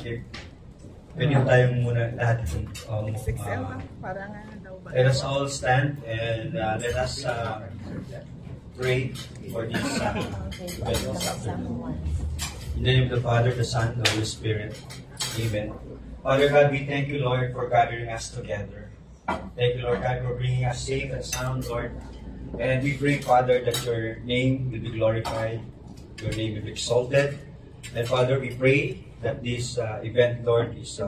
Okay. Pwede tayong muna lahat itong let us all stand and let us pray for this afternoon. In the name of the Father, the Son, and the Holy Spirit. Amen. Father God, we thank you, Lord, for gathering us together. Thank you, Lord God, for bringing us safe and sound, Lord. And we pray, Father, that your name will be glorified, your name will be exalted. And Father, we pray that this event, Lord, is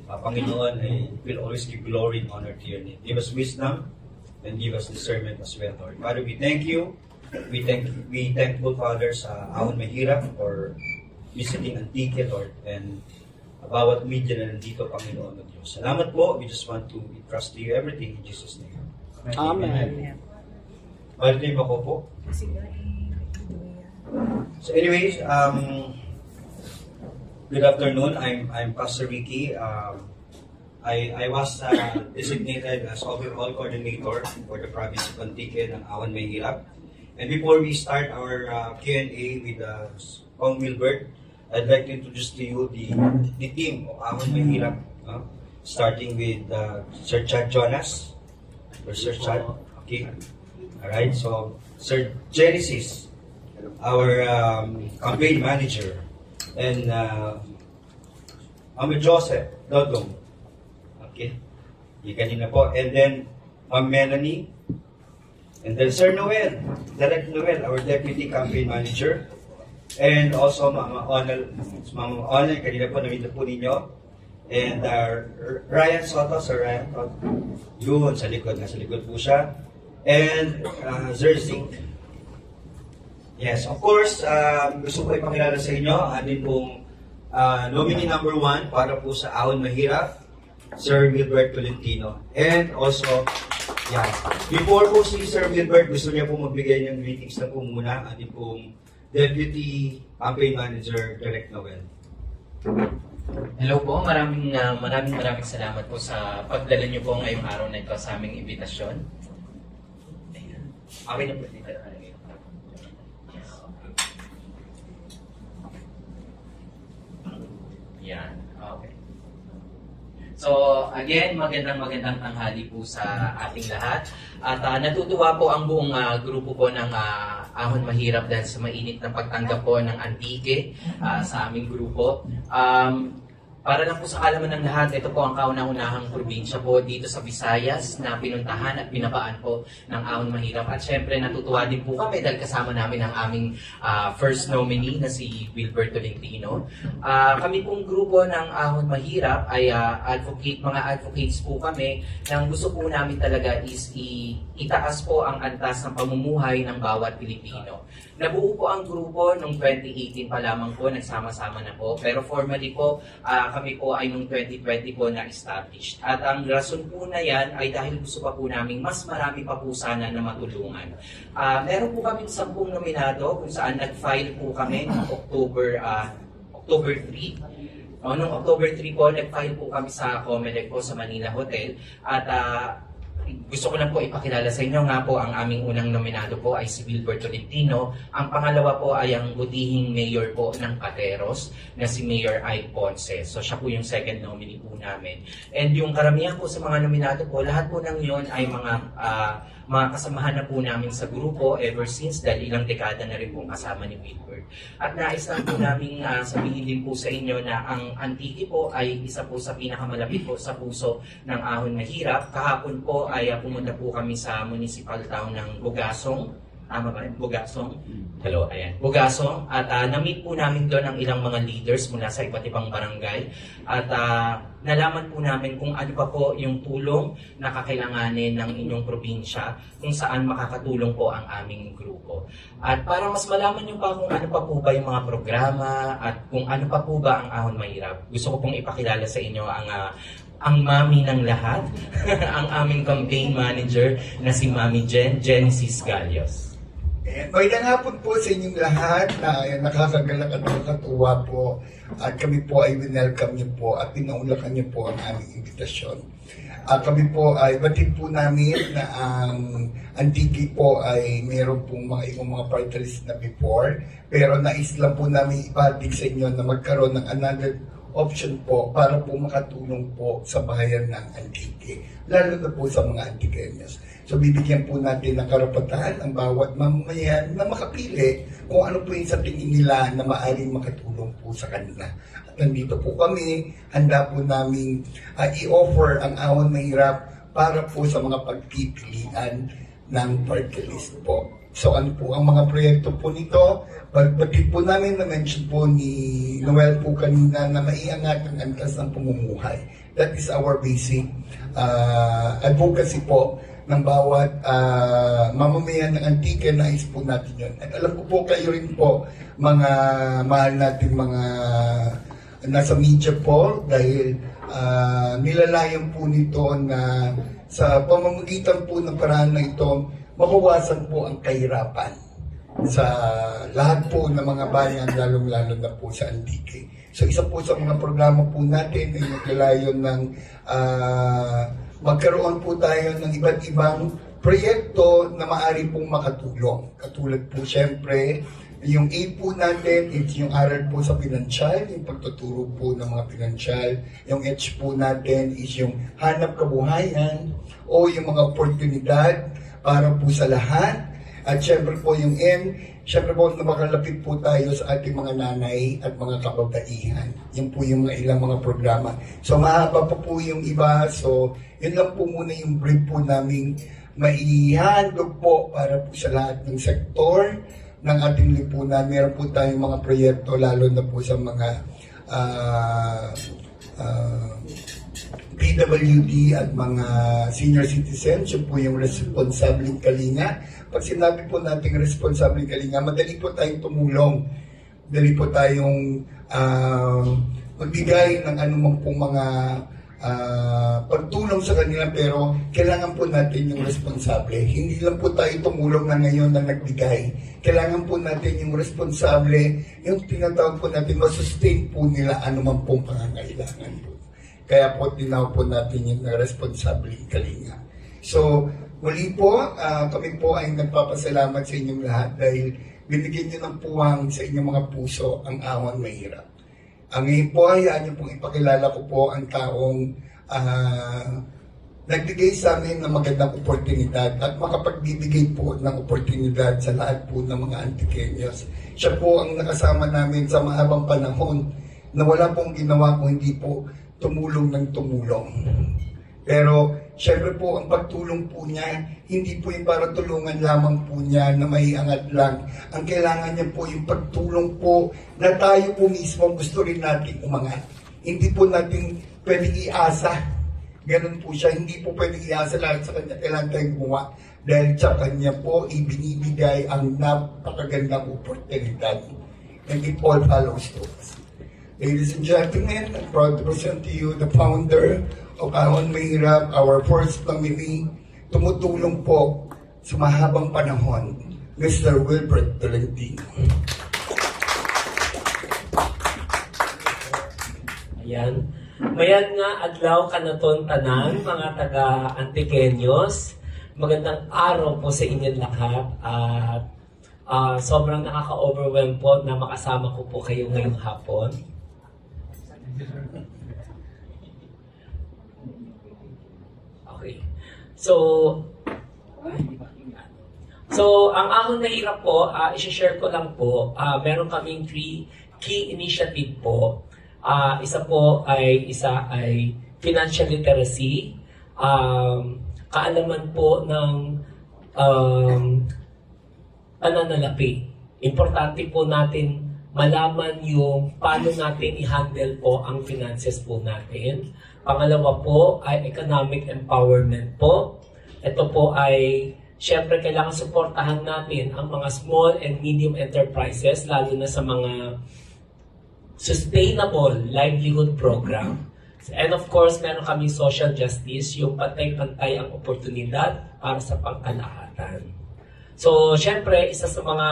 Panginoon, will always give glory and honor to your name. Give us wisdom and give us discernment as well, Lord. Father, we thank you. We thankful, Father, sa Ahon Mahirap for visiting Antique, Lord, and bawat media na nandito, Panginoon ng Diyos. Salamat po. We just want to entrust to you everything in Jesus' name. Amen. Balik na ako po. So anyways, good afternoon. I'm Pastor Ricky. I was designated as overall coordinator for the province of Antique ng Ahon Mahirap. And before we start our Q&A with Kong Wilbert, I'd like to introduce to you the team of Ahon Mahirap, starting with Sir Chad Jonas, or Sir Chad. Okay. All right. So Sir Genesis, our campaign manager, and Ma'am Joseph Dodong. Okay. Kanina po. And then Ma'am Melanie. And then Sir Noel, Direct Noel, our deputy campaign manager. And also Mama Onel, kanina po namita po ninyo. And Ryan Soto, Sir Ryan Soto. Yun, sa likod po siya. And Zerzink. Yes, of course, gusto ko ipakilala sa inyo, atin pong nominee number 1 para po sa Ahon Mahirap, Sir Wilbert Tolentino. And also, yeah, before po si Sir Wilbert, gusto niya po magbigay ng greetings na po muna, atin pong Deputy Campaign Manager, Direct Noel. Hello po, maraming salamat po sa pagdala niyo po ngayong araw na ito sa aming imbitasyon. Okay na po dito. Yan, okay. So again, magandang tanghali po sa ating lahat. At natutuwa po ang buong grupo po ng Ahon Mahirap dahil sa mainit na pagtanggap po ng Antique sa aming grupo. Para lang po sa kaalaman ng lahat, ito po ang kauna-unahang probinsya po dito sa Visayas na pinuntahan at pinabaan po ng Ahon Mahirap. At syempre natutuwa din po kami dahil kasama namin ang aming first nominee na si Wilbert Tolentino. Kami pong grupo ng Ahon Mahirap ay mga advocates po kami na gusto po namin talaga is itaas po ang antas ng pamumuhay ng bawat Pilipino. Nabuo po ang grupo noong 2018 pa lamang po, nagsama-sama na po. Pero formally po, kami po ay noong 2020 po na-established. At ang rason po na yan ay dahil gusto pa po namin mas marami pa po sana na matulungan. Meron po kaming 10 nominado kung saan nag-file po kami noong October 3. Noong October 3 po, nag-file po kami sa Comelec po sa Manila Hotel. At gusto ko lang po ipakilala sa inyo nga po ang aming unang nominado po ay si Wilbert Tolentino. Ang pangalawa po ay ang butihing mayor po ng Pateros na si Mayor Ike Ponce. So siya po yung second nominee po namin. And yung karamihan po sa mga nominado po, lahat po ng yon ay mga kasamahan na po namin sa grupo ever since dahil ilang dekada na rin pong kasama ni Wilbert. At nais lang po namin sabihin din po sa inyo na ang Antique po ay isa po sa pinakamalapit po sa puso ng Ahon Mahirap. Kahapon po ay pumunta po kami sa municipal town ng Bugasong. Tama ba? Bugasong? Hello, ayan. Bugasong. At na-meet po namin doon ang ilang mga leaders mula sa iba't ibang barangay. At nalaman po namin kung ano pa po yung tulong na kakailanganin ng inyong probinsya, kung saan makakatulong po ang aming grupo. At para mas malaman nyo pa kung ano pa po ba yung mga programa at kung ano pa po ba ang Ahon Mahirap, gusto ko pong ipakilala sa inyo ang mami ng lahat, ang aming campaign manager na si Mami Genesis Galios. Magandang hapon po sa inyong lahat na nakakagalak at nakakatuwa po at kami po ay welcome niyo po at pinaunlakan niyo po ang aming imbitasyon. Kami po ay batid po namin na ang Antique po ay meron pong mga ibang mga party list na before, pero nais lang po namin ipatig sa inyo na magkaroon ng another option po para po makatulong po sa bayan ng Antique, lalo na po sa mga Antikeños. So bibigyan po natin ng karapatan ang bawat mamamayan na makapili kung ano po yung sa tingin nila na maaaring makatulong po sa kanila. At nandito po kami, handa po namin i-offer ang Ahon Mahirap para po sa mga pagpipilian ng party list po. So ano po ang mga proyekto po nito? Pagbatid po namin na-mention po ni Noel po kanina na maiangat ang antas ng pamumuhay. That is our basic advocacy po ng bawat mamamayan ng Antique. Nais po natin yun. At alam ko po kayo rin po, mga mahal natin mga nasa media po, dahil nilalayan po nito na sa pamamagitan po ng paraan na ito, mabawasan po ang kahirapan sa lahat po ng mga bayan, lalong-lalo na po sa Antique. So isa po sa mga programa po natin ay naglalayon ng magkaroon po tayo ng iba't ibang proyekto na maaari pong makatulong. Katulad po siyempre, yung A po natin, it's yung aral po sa pinansyal, yung pagtuturo po ng mga pinansyal. Yung H po natin is yung hanap kabuhayan o yung mga oportunidad para po sa lahat. At syempre po yung N, syempre po na makalapit po tayo sa ating mga nanay at mga kababaihan. Yun po yung mga ilang mga programa. So mahaba pa po yung iba. So yun lang po muna yung brief po namin maihandog po para po sa lahat ng sektor ng ating lipunan. Meron po tayong mga proyekto lalo na po sa mga PWD at mga senior citizens. Yun po yung responsabling kalinga. Pag sinabi po natin responsabling kalinga, madali po tayong tumulong. Madali po tayong magbigay ng anumang pong mga pagtulong sa kanila, pero kailangan po natin yung responsable. Hindi lang po tayo tumulong na ngayon na nagbigay. Kailangan po natin yung responsable, yung tinatawag po natin, masustain po nila anumang pong pangangailangan po. Kaya po tinawag po natin yung responsabling kalinga. So, muli po, kami po ay nagpapasalamat sa inyong lahat dahil binigyan nyo ng puwang sa inyong mga puso ang Ahon Mahirap. Ang ngayon po ay ano pong ipakilala ko po ang taong nagbigay sa amin ng magandang oportunidad at makapagbibigay po ng oportunidad sa lahat po ng mga Antikeños. Siya po ang nakasama namin sa mahabang panahon na wala pong ginawa kung hindi po tumulong ng tumulong. Pero syempre po ang pagtulong po niya, hindi po yung para tulungan lamang po niya na maiangat lang. Ang kailangan niya po yung pagtulong po na tayo po mismo gusto rin natin umangat. Hindi po natin pwedeng iasa. Ganun po siya. Hindi po pwedeng iasa lahat sa kanya. Kailangan tayong gumawa. Dahil sa kanya po, ibinibigay ang napakagandang oportunidad. And it all follows to us. Ladies and gentlemen, I'm proud to present to you the founder of Ahon Mahirap, our first nominee, tumutulong po sa mahabang panahon, Mr. Wilbert Tolentino. Ayan. Mayan nga adlaw kanaton tanan, mga taga-Antikeños. Magandang araw po sa inyong lahat at sobrang nakaka-overwhelm po na makasama ko po kayo ngayong hapon. Okay. So ang Ahon Mahirap po, i-share ko lang po, meron kaming 3 key initiative po. Isa ay financial literacy, kaalaman po ng pananalapi. Importante po natin malaman yung paano natin i-handle po ang finances po natin. Pangalawa po ay economic empowerment po. Ito po ay, syempre kailangan suportahan natin ang mga small and medium enterprises, lalo na sa mga sustainable livelihood program. And of course, meron kami social justice, yung pantay-pantay ang oportunidad para sa pangkalahatan. So, syempre, isa sa mga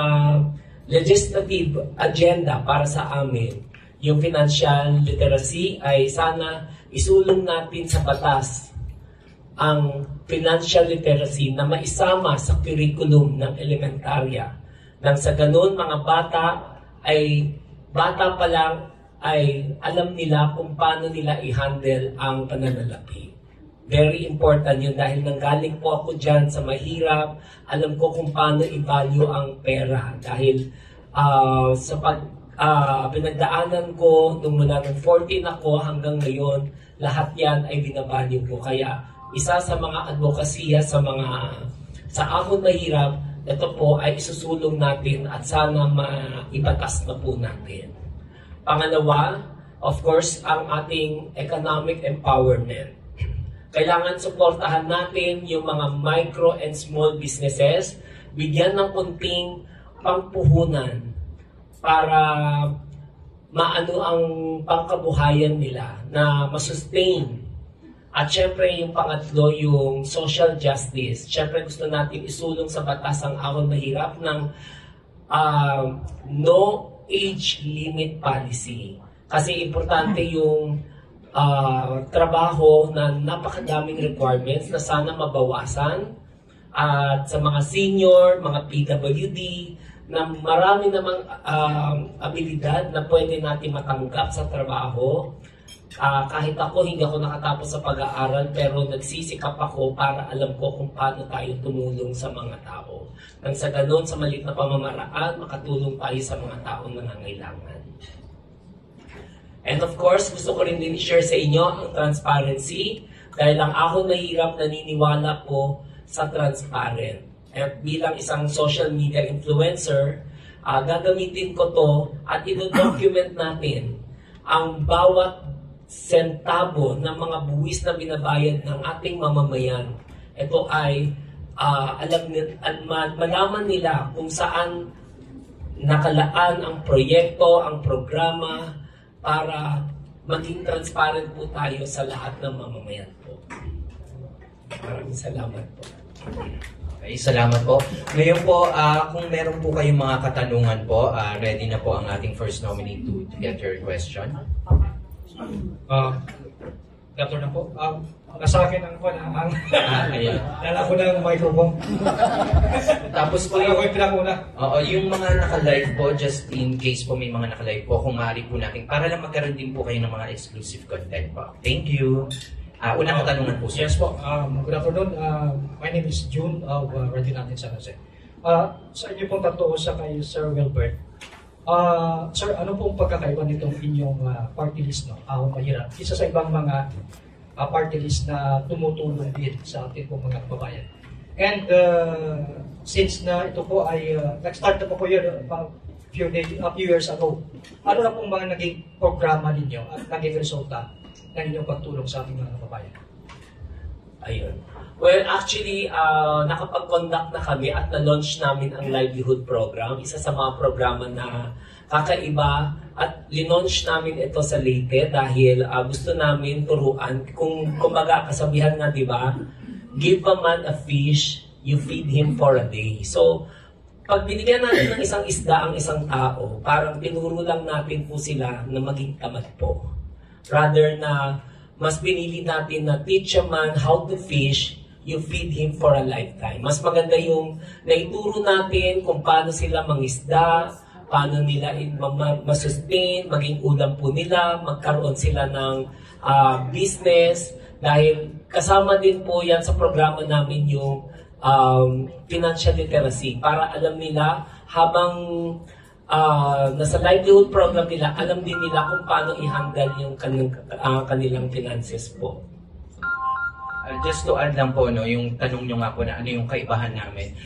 legislative agenda para sa amin, yung financial literacy ay sana isulong natin sa batas ang financial literacy na maisama sa curriculum ng elementarya. Nang sa ganun, mga bata pa lang ay alam nila kung paano nila i-handle ang pananalapi. Very important yun dahil nanggaling po ako dyan sa mahirap. Alam ko kung paano i-value ang pera dahil sa pinagdaanan ko nung mula ng 14 ako hanggang ngayon, lahat yan ay binavalue ko. Kaya isa sa mga advokasya sa Ahon Mahirap, ito po ay isusulong natin at sana maibatas na po natin. Pangalawa, of course, ang ating economic empowerment. Kailangan suportahan natin yung mga micro and small businesses, bigyan ng kunting pampuhunan para maano ang pangkabuhayan nila na masustain. At syempre yung pangatlo, yung social justice. Syempre gusto natin isulong sa batas ang Ahon Mahirap ng no age limit policy. Kasi importante yung trabaho na napakadaming requirements na sana mabawasan. At sa mga senior, mga PWD, na marami namang abilidad na pwede natin matanggap sa trabaho. Kahit ako, hindi ako nakatapos sa pag-aaral, pero nagsisikap ako para alam ko kung paano tayo tumulong sa mga tao. Nang sa ganun, sa maliit na pamamaraan, makatulong tayo sa mga taong nangangailangan. And of course, gusto ko rin din i-share sa inyo ang transparency dahil ang Ahon Mahirap naniniwala po sa transparent. At bilang isang social media influencer, gagamitin ko to at ito-document natin ang bawat sentabo ng mga buwis na binabayad ng ating mamamayan. Ito ay malaman nila kung saan nakalaan ang proyekto, ang programa para maging transparent po tayo sa lahat ng mamamayan po. Maraming salamat po. Okay, salamat po. Ngayon po, kung meron po kayong mga katanungan po, ready na po ang ating first nominee to get your question. Dato na po. Nasa akin ang Ayan. dala ko ng microphone. Tapos po Ako yung, yung pinakuna. yung mga naka-live po, just in case po may mga naka-live po, kung maaari po natin, para lang magkaroon din po kayo ng mga exclusive content po. Thank you. Unang katanungan po, sir. Yes po. Good afternoon. My name is June of Radinante San Jose. Sa inyo pong tatlo sa kay Sir Wilbert. Sir, ano pong pagkakaiba nitong inyong party list, no? Ahon Mahirap? Isa sa ibang mga party list na tumutulong din sa ating pong mga kababayan. And since na ito po ay nag-start na po yun a few years ago, ano na pong mga naging programa ninyo at naging resulta ng inyong pagtulong sa ating mga kababayan? Ayun. Well, actually, nakapag-conduct na kami at na-launch namin ang livelihood program. Isa sa mga programa na kakaiba at linaunch namin ito sa Leyte dahil gusto namin turuan. Kung kumbaga kasabihan nga, di ba? Give a man a fish, you feed him for a day. So, pag binigyan natin ng isang isda ang isang tao, parang tinuro lang natin po sila na maging tamad po. Rather na mas pinili natin na teach a man how to fish, you feed him for a lifetime. Mas maganda yung naituro natin kung paano sila mangisda, paano nila masustain, maging ulam po nila, magkaroon sila ng business. Dahil kasama din po yan sa programa namin yung financial literacy para alam nila habang nasa livelihood program nila, alam din nila kung paano i-handle yung kanilang finances po. Just to add lang po, no, yung tanong nyo nga po na ano yung kaibahan namin.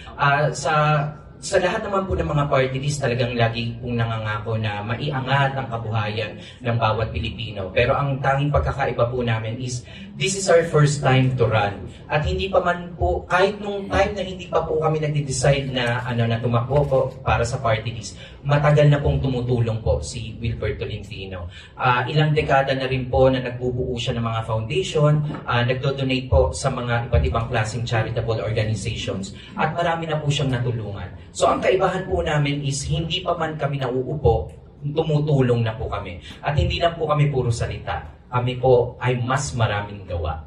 Sa lahat naman po ng mga party list, talagang lagi pong nangangako na maiangat ang kabuhayan ng bawat Pilipino. Pero ang tanging pagkakaiba po namin is, this is our first time to run. At hindi pa man po, kahit nung time na hindi pa po kami nagde-decide na, na tumakbo po para sa party list, matagal na pong tumutulong po si Wilbert Tolentino. Ilang dekada na rin po na nagbubuo siya ng mga foundation, nagdo-donate po sa mga iba't ibang klaseng charitable organizations, at marami na po siyang natulungan. So ang kaibahan po namin is hindi pa man kami nauupo, tumutulong na po kami. At hindi lang po kami puro salita. Kami po ay mas maraming gawa.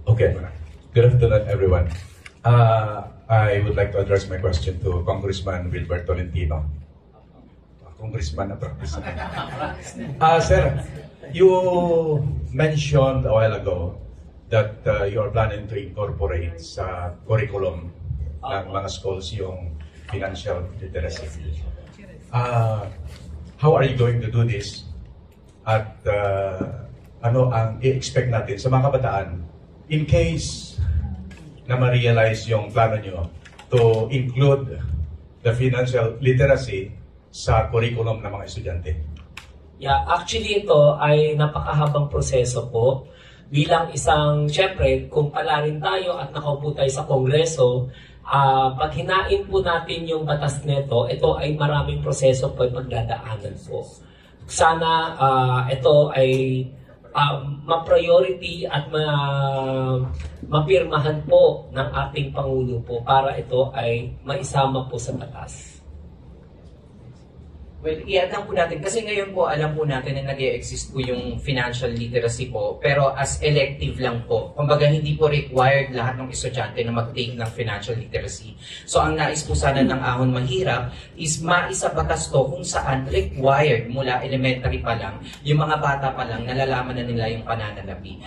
Okay. Good afternoon, everyone. I would like to address my question to Congressman Wilbert Tolentino. congressman na practice. Sir, you mentioned a while ago that you are planning to incorporate sa curriculum ng mga schools yung financial literacy. How are you going to do this? At ano ang i-expect natin sa mga kabataan in case na ma-realize yung plano nyo to include the financial literacy sa curriculum ng mga estudyante? Yeah, actually ito ay napakahabang proseso po. Bilang isang, syempre, kung palarin tayo at nakaupo tayo sa Kongreso, pag hinain po natin yung batas nito, ito ay maraming proseso po pagdadaanan po. Sana ito ay ma-priority at mapirmahan po ng ating Pangulo po para ito ay maisama po sa batas. Well, i-add po natin, kasi ngayon po alam po natin na nag-e-exist po yung financial literacy po, pero as elective lang po. Kumbaga hindi po required lahat ng estudyante na mag-take ng financial literacy. So ang nais po sana ng Ahon Mahirap is maisabatas to kung saan required mula elementary pa lang, yung mga bata pa lang nalalaman na nila yung pananalapi.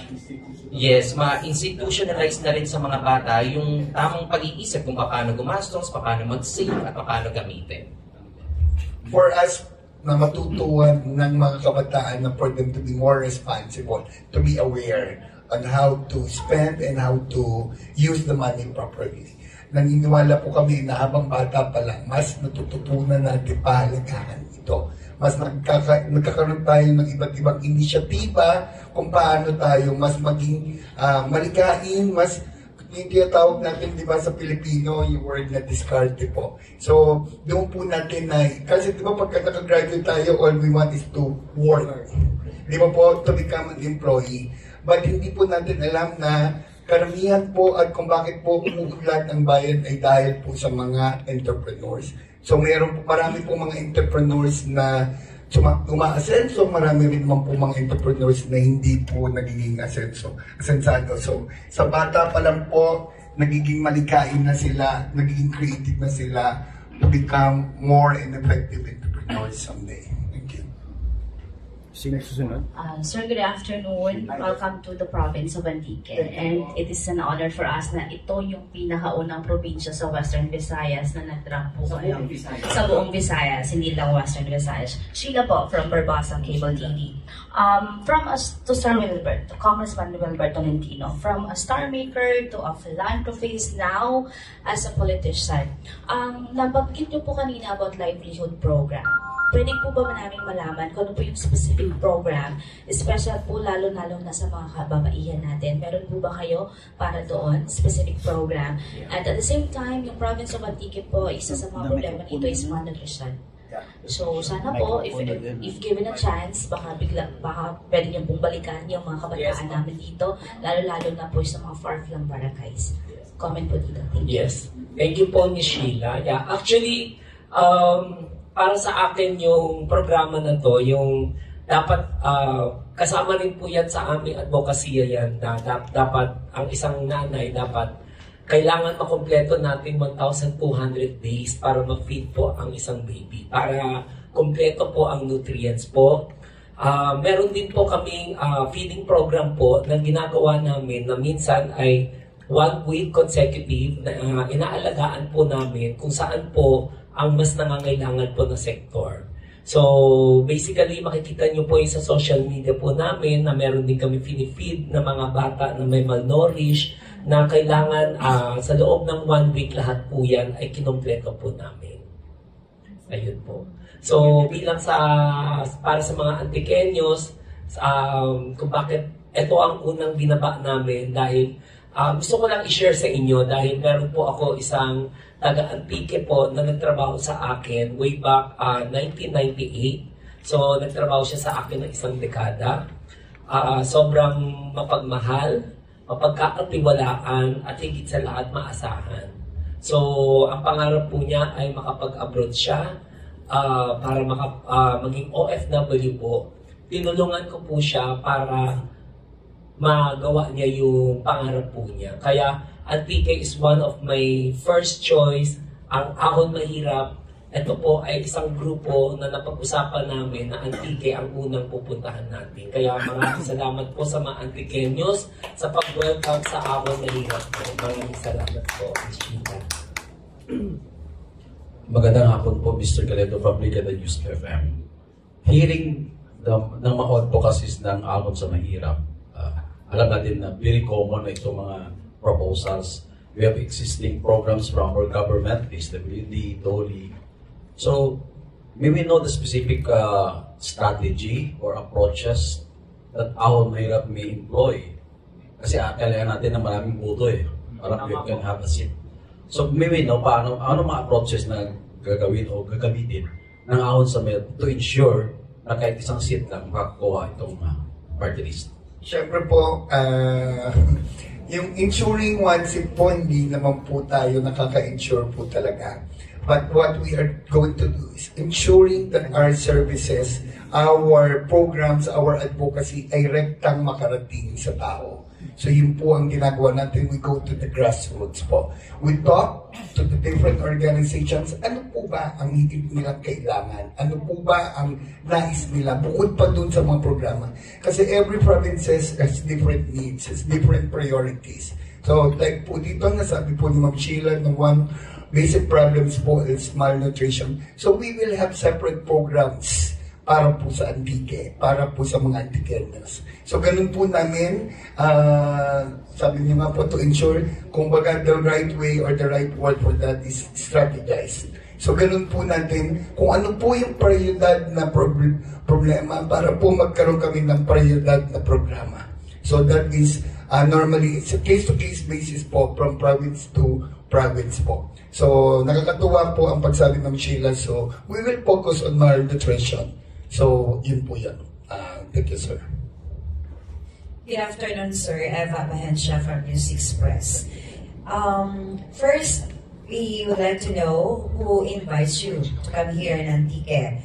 Yes, ma-institutionalize na rin sa mga bata yung tamang pag-iisip kung paano gumastos, paano mag-save, at paano gamitin. For us na matutuwan ng mga kabataan na for them to be more responsible, to be aware on how to spend and how to use the money properly. Naniniwala po kami na habang bata pa lang, mas natututunan natin pahalagahan ito. Mas nagkakaroon tayo ng iba't ibang inisyatiba kung paano tayo mas maging malikain, mas yung tinatawag natin, di ba, sa Pilipino, yung word na discarte po. So, doon po natin na, kasi di ba, pagka nakagraduate tayo, all we want is to work. Di ba po, to become an employee. But hindi po natin alam na karamihan po at kung bakit po umuulat ang bayan ay dahil po sa mga entrepreneurs. So, marami po mga entrepreneurs na umaasenso, marami rin naman po mga entrepreneurs na hindi po nagiging asensado. So, sa bata pa lang po, nagiging malikain na sila, nagiging creative na sila to become more and effective entrepreneurs someday. Thank you. Sino susunod? Sir, good afternoon. Welcome to the province of Antique. And it is an honor for us na ito yung pinakaunang probinsya sa Western Visayas na nag-rank po sa buong Visayas, hindi lang Western Visayas. Sheila po from Barbasa Cable TV. From us to Sir Wilbert, to Congressman Wilbert Tolentino, from a star maker to a philanthropist, now as a politician. Nabanggit niyo po kanina about livelihood program. Pwede po ba namin malaman kung ano po yung specific program, especially po lalo-lalo na sa mga kababaihan natin? Meron po ba kayo para doon, specific program? At the same time, yung province of Antique po, isa sa mga problema nito is malnutrition. So, sana po, if given a chance, baka pwede niyo pong balikan yung mga kabataan namin dito, lalo-lalo na po sa mga far-flung barangays. Comment po dito. Thank you. Yes. Thank you po, Ms. Sheila. Yeah, actually, para sa akin yung programa na to, yung dapat kasama rin po yan sa aming advokasya yan na dapat ang isang nanay dapat kailangan makompleto natin 1,200 days para ma-feed po ang isang baby. Para kompleto po ang nutrients po. Meron din po kaming feeding program po na ginagawa namin na minsan ay 1 week consecutive na inaalagaan po namin kung saan po ang mas nangangailangan po na sektor. So, basically, makikita nyo po yung sa social media po namin na meron din kami feed na mga bata na may malnourished na kailangan sa loob ng 1 week lahat po yan ay kinompleto po namin. Ayun po. So, bilang para sa mga Antikenyos, kung bakit ito ang unang binaba namin dahil gusto ko lang i-share sa inyo dahil meron po ako isang taga-Antique po na nagtrabaho sa akin way back 1998. So, nagtrabaho siya sa akin ng isang dekada. Sobrang mapagmahal, mapagkakatiwalaan, at higit sa lahat maasahan. So, ang pangarap po niya ay makapag-abroad siya para maging OFW po. Tinulungan ko po siya para magawa niya yung pangarap po niya. Kaya Antique is one of my first choice. Ang Ahon Mahirap ito po ay isang grupo na napag-usapan namin na Antique ang unang pupuntahan natin. Kaya maraming salamat po sa mga Antikenyos sa pag-welcome sa Ahon Mahirap po. Maraming salamat po, Ms. Chita. Magandang hapon po, Mr. Galedo from Brigada News FM. Hearing ng mga advocacies ng Ahon sa Mahirap, alam natin na very common na itong mga proposals. We have existing programs from our government, PSWD, DOLI. So, may we know the specific strategy or approaches that Ahon Mahirap may employ? Kasi kailangan natin ng maraming boto para we can have a seat. So, may we know ano mga approaches na gagawin o gagamitin ng Ahon sa Mahirap to ensure na kahit isang seat lang makakuha itong party list? Siyempre po, yung insuring one seat po, hindi naman po tayo nakaka-insure po talaga. But what we are going to do is ensuring that our services, our programs, our advocacy ay rektang makarating sa tao. So yun po ang ginagawa natin. We go to the grassroots po. We talk to the different organizations. Ano po ba ang higit nilang kailangan? Ano po ba ang nais nila? Bukod pa dun sa mga programa. Kasi every province has different needs, has different priorities. So like po dito, nasabi po ni Ma'am Sheila, no one basic problems po is malnutrition. So we will have separate programs para po sa Antique, para po sa mga Antikenyos. So ganun po namin, sabi niyo nga po, to ensure, kung baga the right way or the right word for that is strategize. So ganun po natin, kung ano po yung prioridad na problema, para po magkaroon kami ng prioridad na programa. So that is, normally, it's a case-to-case basis po, from province to province po. So, nakakatuwa po ang pagsabi ng Sheila. So, we will focus on malnutrition. So, yun po yan. Thank you, sir. Good afternoon, sir. Eva Mahensha from News Express. First, we would like to know who invites you to come here in Antique.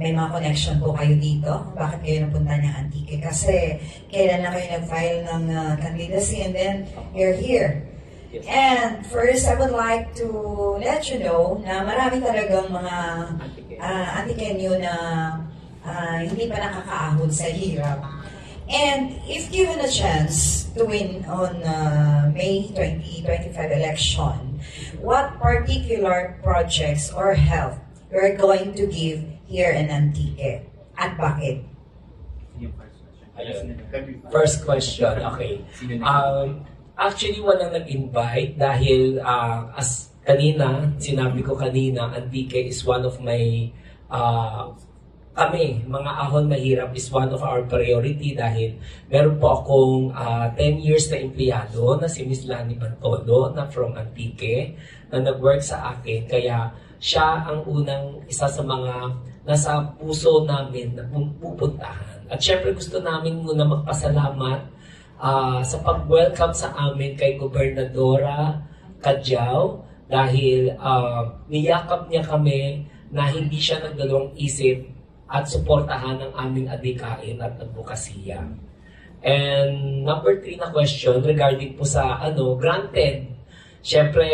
May mga connection po kayo dito? Bakit kayo napunta ng Antique? Kasi kailan na kayo nag-file ng candidacy and then you're here. And first, I would like to let you know na marami talagang mga Antikenyo na hindi pa nakakaahon sa hirap. And if given a chance to win on May 2025 election, what particular projects or help we're going to give here in Antique? At bakit? First question, okay. Actually, walang nag-invite dahil as kanina, sinabi ko kanina, Antique is one of my, kami, mga Ahon Mahirap is one of our priority dahil meron po akong 10 years na empleyado na si Miss Lani Bantolo na from Antique na nag-work sa akin. Kaya siya ang unang isa sa mga nasa puso namin na pupuntahan. At syempre gusto namin muna magpasalamat sa pag-welcome sa amin kay Gobernadora Cadyao dahil niyakap niya kami na hindi siya nagdalawang isip at suportahan ang aming adikain at advokasya. And number 3 na question regarding po sa granted. Siyempre,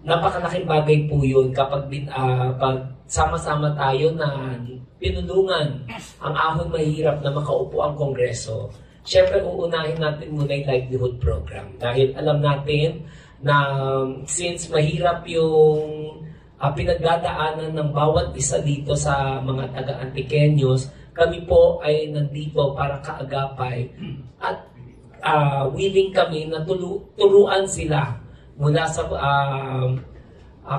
napakalaking bagay po yun kapag pag sama-sama tayo na pinulungan ang Ahon Mahirap na makaupo ang Kongreso. Siyempre, uunahin natin muna yung livelihood program. Dahil alam natin na since mahirap yung pinagdadaanan ng bawat isa dito sa mga taga-Antikenyos, kami po ay nandito para kaagapay at willing kami na turuan sila mula sa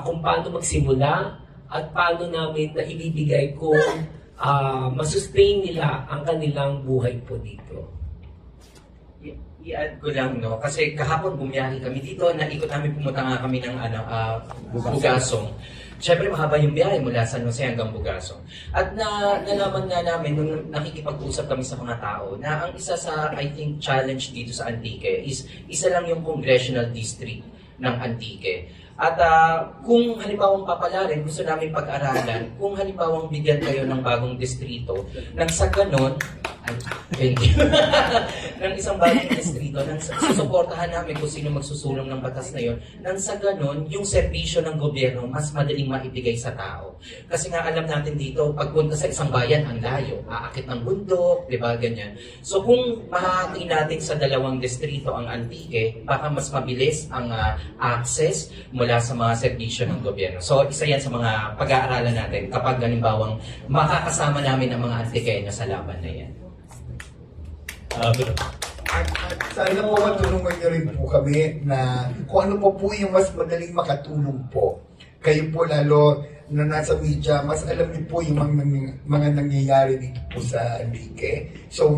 kung paano magsimula at paano namin na ibibigay kung masustain nila ang kanilang buhay po dito. I-add ko lang, no? Kasi kahapon bumiyahe kami dito, naikot namin, pumunta nga kami ng Bugasong. Siyempre mahaba yung biyahe mula San Jose hanggang Bugasong. At nalaman nga namin nung nakikipag-usap kami sa mga tao na ang isa sa, I think, challenge dito sa Antique is isa lang yung congressional district ng Antique. At kung halimbawang papalarin, gusto namin pag-aralan, kung halimbawang bigyan kayo ng bagong distrito, nang sa ganon Thank you. ng isang bagong distrito, nang susuportahan namin kung sino magsusulong ng batas na yun, nang sa ganon, yung serbisyo ng gobyerno mas madaling maibigay sa tao. Kasi nga alam natin dito, pagpunta sa isang bayan, ang layo, aakit ng bundok, di ba, ganyan. So kung mahati natin sa dalawang distrito ang Antique, baka mas mabilis ang access mula sa mga serbisyo ng gobyerno. So isa yan sa mga pag-aaralan natin kapag halimbawang makakasama namin ang mga Antiqueño sa laban na yan. At sana po matulungan niyo rin po kami na kung ano po yung mas madaling makatulong po. Kayo po lalo na nasa media, mas alam niyo po yung mga nangyayari dito po sa Antique. So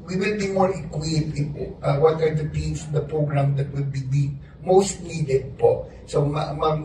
we will be more equipped if, what are the things, the program that will be the most needed po. So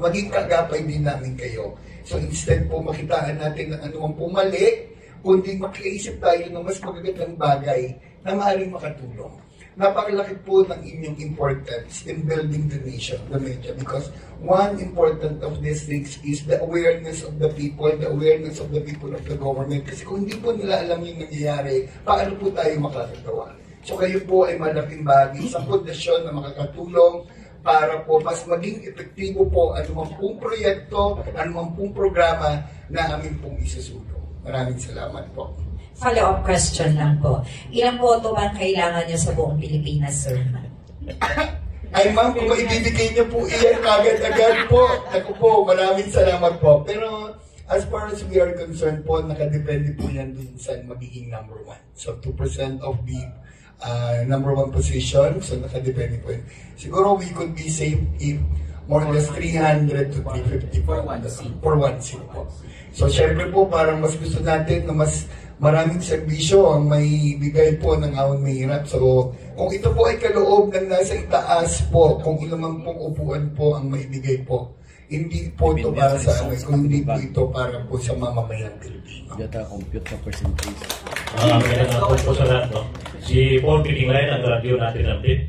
maging kagapay din namin kayo. So instead po makitaan natin ng anumang pumali, kundi makiisip tayo ng mas magagandang bagay na maaaring makatulong. Napakalaki po ng inyong importance in building the nation, the media, because one important of these things is the awareness of the people of the government. Kasi kung hindi po nila alam yung nangyayari, paano po tayo makakatawa? So kayo po ay malaking bagay sa pundasyon na makakatulong para po mas maging epektibo po anumang pong proyekto, anumang pong programa na amin pong isusulong. Maraming salamat po. Follow-up question lang po. Ilang boto ba ang kailangan niyo sa buong Pilipinas, sir? Ay ma'am, kung maibibigay niyo po iyan agad-agad po. Ako po, maraming salamat po. Pero as far as we are concerned po, nakadepende po yan dun sa magiging number 1. So 2% of the number 1 position. So nakadepende po yun. Siguro we could be safe if more or less 300 to 350 po. For one seat po. So syempre po, parang mas gusto natin na mas maraming serbisyo ang may bigay po ng Ahon Mahirap. So, kung ito po ay kaloob ng nasa itaas po, kung ilang pong upuan po ang maibigay po, hindi po ito para sa amin, kung hindi po ito para po sa mamamayang Pilipino. Compute na percentage. Magandang po sa lahat, no? Si Paul Pitinglay, ang radio natin update.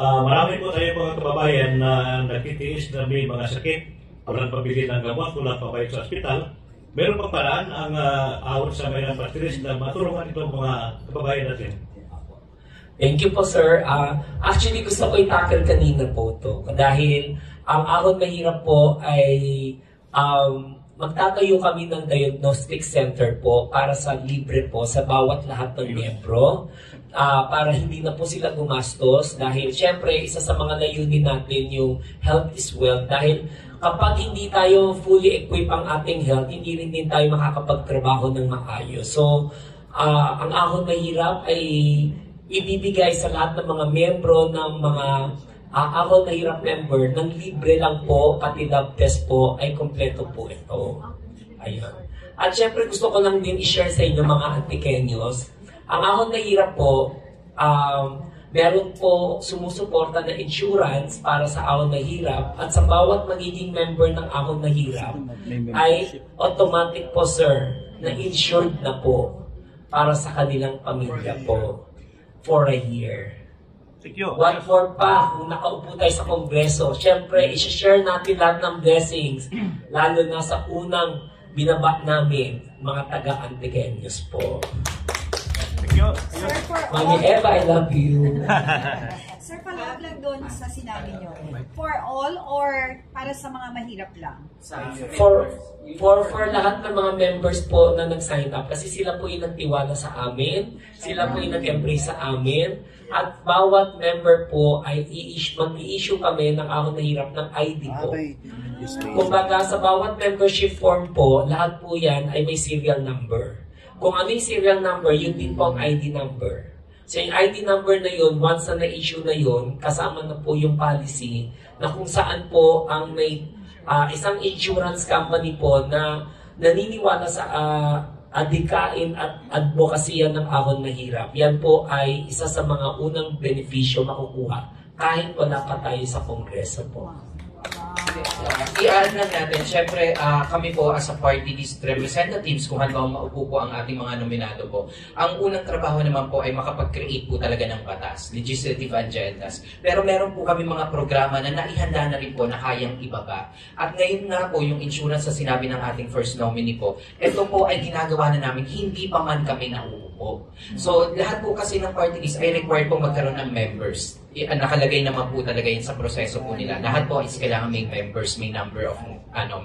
Marami po tayo mga kababayan na nagtitiis na may mga sakit, walang pabili ng gamot, walang pabayad sa ospital. Meron pang paraan ang Ahon sa Mahirap Partilis na matulungan itong mga kababayan natin. Thank you po, sir. Actually, gusto ko i-tackle kanina po ito. Dahil ang Ahon Mahirap po ay magtatayo kami ng diagnostic center po para sa libre po sa bawat lahat ng miyembro. Para hindi na po sila gumastos. Dahil syempre, isa sa mga layunin natin yung health is wealth. Dahil kapag hindi tayo fully equip ang ating health, hindi rin din tayo makakapagtrabaho ng maayos. So, ang Ahon Mahirap ay ibibigay sa lahat ng mga miyembro ng mga Ahon Mahirap member ng libre lang po, pati lab test po ay kompleto po ito. Ayun. At syempre gusto ko lang din i-share sa inyo mga Antiqueños. Ang Ahon Mahirap po, meron po sumusuporta na insurance para sa Ahon Mahirap at sa bawat magiging member ng Ahon Mahirap ay automatic po, sir, na insured na po para sa kanilang pamilya po for a year. What for pa kung nakaupo tayo sa Kongreso? Siyempre, isi-share natin lahat ng blessings, lalo na sa unang binaba namin, mga taga-Antiqueños po. Mami Eva, I love you. Sir, follow-up lang doon sa sinabi nyo. For all or para sa mga mahirap lang? For lahat ng mga members po na nag-sign up, kasi sila po yung nagtiwala sa amin, sila po yung nag-embrace sa amin, at bawat member po ay mag-i-issue kami ng Ahon Mahirap ng ID po. Kumbaga sa bawat membership form po, lahat po yan ay may serial number. Kung ano yung serial number, yun din po ang ID number. So yung ID number na yun, once na na-issue na yun, kasama na po yung policy na kung saan po ang may isang insurance company po na naniniwala sa adikain at advokasya ng Ahon Mahirap. Yan po ay isa sa mga unang benepisyo makukuha kahit wala pa tayo sa Kongreso po. I-add lang natin, syempre kami po as a party list representatives, kung halimbawa maupo po ang ating mga nominado po, ang unang trabaho naman po ay makapag-create po talaga ng batas, legislative agendas. Pero meron po kami mga programa na naihanda na rin po na kayang ibaba. At ngayon nga po, yung insurance sa sinabi ng ating first nominee po, ito po ay ginagawa na namin, hindi pa man kami nauupo. So, lahat po kasi ng party list ay required po magkaroon ng members. Nakalagay naman po talaga yun sa proseso po nila. Lahat po is kailangan may members, may number of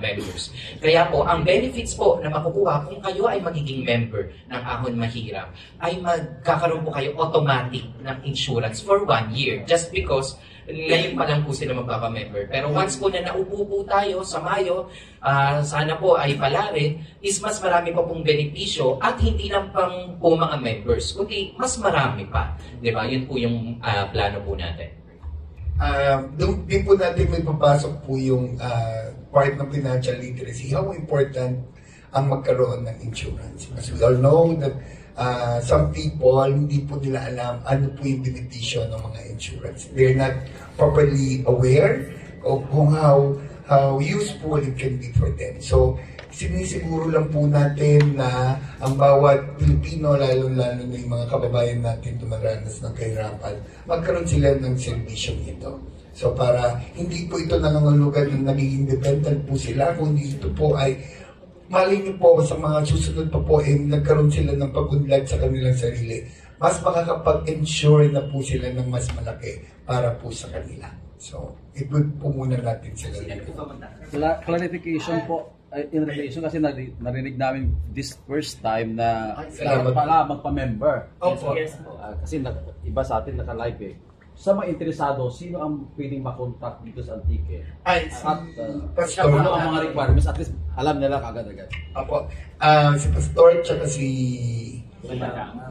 members. Kaya po, ang benefits po na makukuha kung kayo ay magiging member ng Ahon Mahirap, ay magkakaroon po kayo automatic ng insurance for 1 year. Just because ngayon pa lang po sila magpapa-member. Pero once po na naupo po tayo sa Mayo, sana po ay pala rin, is mas marami pa pong benepisyo at hindi lang pang po mga members, kundi mas marami pa. Diba? Yun po yung plano po natin. Doon din po natin may papasok po yung part ng financial literacy. How important ang magkaroon ng insurance? As we all know that some people, hindi po nila alam ano po yung benepisyo ng mga insurance. They're not properly aware of kung how useful it can be for them. So, sinisiguro lang po natin na ang bawat Pilipino, lalo-lalo na yung mga kababayan natin tumaranas ng kahirapan, magkaroon sila ng serbisyong ito. So, para hindi po ito nangangulugan na naging dependent po sila, kundi ito po ay mali niyo po sa mga susunod pa po, nagkaroon sila ng pag-unlad sa kanilang sarili. Mas makakapag-ensure na po sila ng mas malaki para po sa kanila. So, i-put po muna natin sila. Clarification po, in relation kasi narinig namin this first time na pala magpa-member. Yes po. Kasi iba sa atin naka-live eh. Sa mga interesado, sino ang pwedeng makontak dito sa Antique? At Pastor, ano ang mga requirements? At least alam nila kagad-agad. Apo, si Pastor tsaka si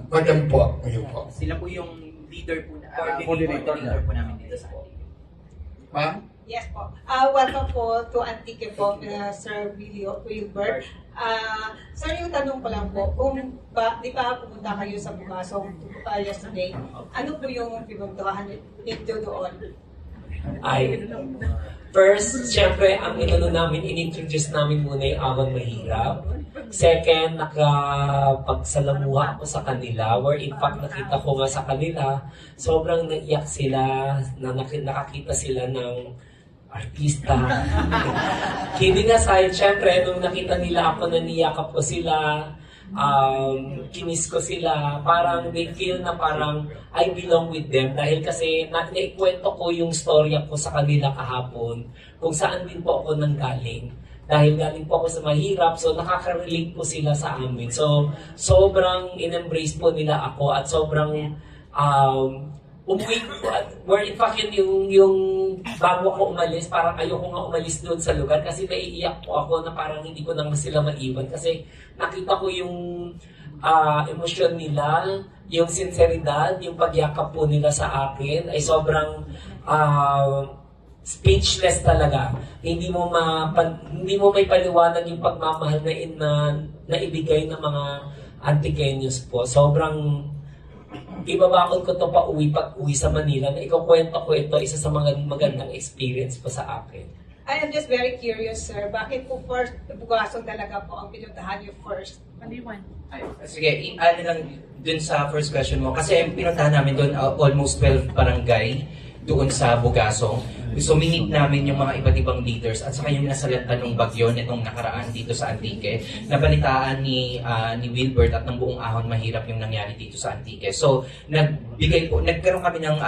Madam po. Ayun po. Sila po yung leader po coordinator po namin dito sa Antique. Ma'am? Yes po. Welcome po to Antique po, Sir Wilbert. Sir, yung tanong ko lang po, kung di ba pumunta kayo sa Bugasong yesterday, ano po yung pinuntahan nito doon? First, syempre, ang inano namin, in-introduce namin muna yung Ahon Mahirap. Second, nakapagsalamuha ako sa kanila, where in fact nakita ko nga sa kanila, sobrang naiyak sila, na nakakita sila ng artista. Kidding aside, syempre, nung nakita nila ako, naniyakap ko sila, kinis ko sila, parang they feel na parang I belong with them dahil kasi naikwento ko yung storya ko sa kanila kahapon kung saan din po ako nanggaling. Dahil galing po ako sa mahirap, so nakaka-relate po sila sa amin. So, sobrang in-embrace po nila ako at sobrang umuwi ko. Where in fact yung bago ako umalis, parang ayoko nga umalis doon sa lugar kasi naiiyak po ako na parang hindi ko na sila maiwan kasi nakita ko yung emosyon nila, yung sinseridad, yung pagyakap po nila sa akin ay sobrang speechless talaga. Hindi mo may paliwanag yung pagmamahal na ibigay ng mga Antiqueños po. Sobrang ibabakod ko to pag-uwi sa Manila na ikukwento ko ito, isa sa mga magandang experience po sa akin. I am just very curious, sir. Bakit po first, Bugasong talaga po ang pinuntahan niyo first? Sige, ano lang dun sa first question mo. Kasi pinuntahan namin dun almost 12 barangay doon sa Bugasong. So, minit namin yung mga iba't ibang leaders at saka yung nasalanta ng bagyo nitong nakaraan dito sa Antique. Nabalitaan ni Wilbert at ng buong Ahon Mahirap yung nangyari dito sa Antique. So, nagkaroon kami ng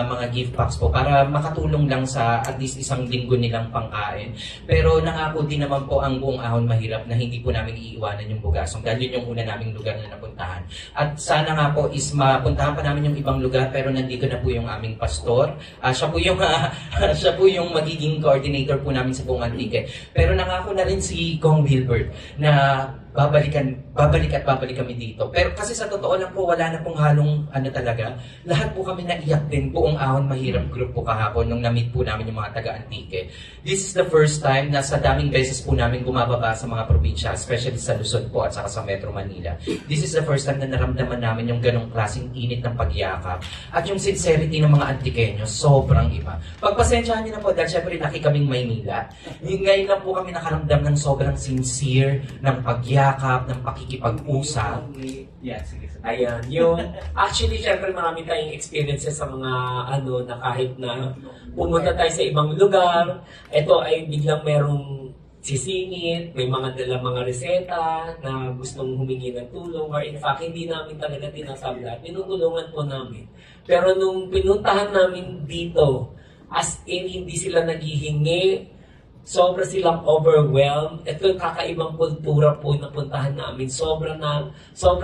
mga gift packs po para makatulong lang sa at least isang linggo nilang pangkain. Pero nangako din naman po ang buong Ahon Mahirap na hindi po namin iiwanan yung Bugasong dahil yun yung una naming lugar na napuntahan. At sana nga po is mapuntahan pa namin yung ibang lugar pero nandito na po yung aming pastor. Siya po yung magiging coordinator po namin sa buong Antique. Pero nangako na rin si Kong Wilbert na babalik at babalik kami dito. Pero kasi sa totoo lang po, wala na pong halong talaga. Lahat po kami naiyak din, buong Ahon Mahirap group po kahapon nung na-meet po namin yung mga taga-Antique. This is the first time na sa daming beses po namin bumababa sa mga probinsya, especially sa Luzon po at saka sa Metro Manila. This is the first time na naramdaman namin yung ganong klaseng init ng pagyakap. At yung sincerity ng mga Antikeños, sobrang iba. Pagpasensyahan niyo na po, dahil syempre laki kaming Maynila. Ngayon lang po kami nakaramdam ng sobrang sincere, ng pagyakap, ng pakikipag-usap. Yes, ayan. Yung, actually, syempre marami tayong experiences sa mga na kahit na pumunta tayo sa ibang lugar, ito ay biglang merong sisingit, may mga dala mga reseta na gustong humingi ng tulong, or in fact, hindi namin talaga tinasabi lahat. Tinutulungan po namin. Pero nung pinuntahan namin dito, as in, hindi sila naghihingi, sobra silang overwhelmed. Ito yung kakaibang kultura po na puntahan namin. Sobra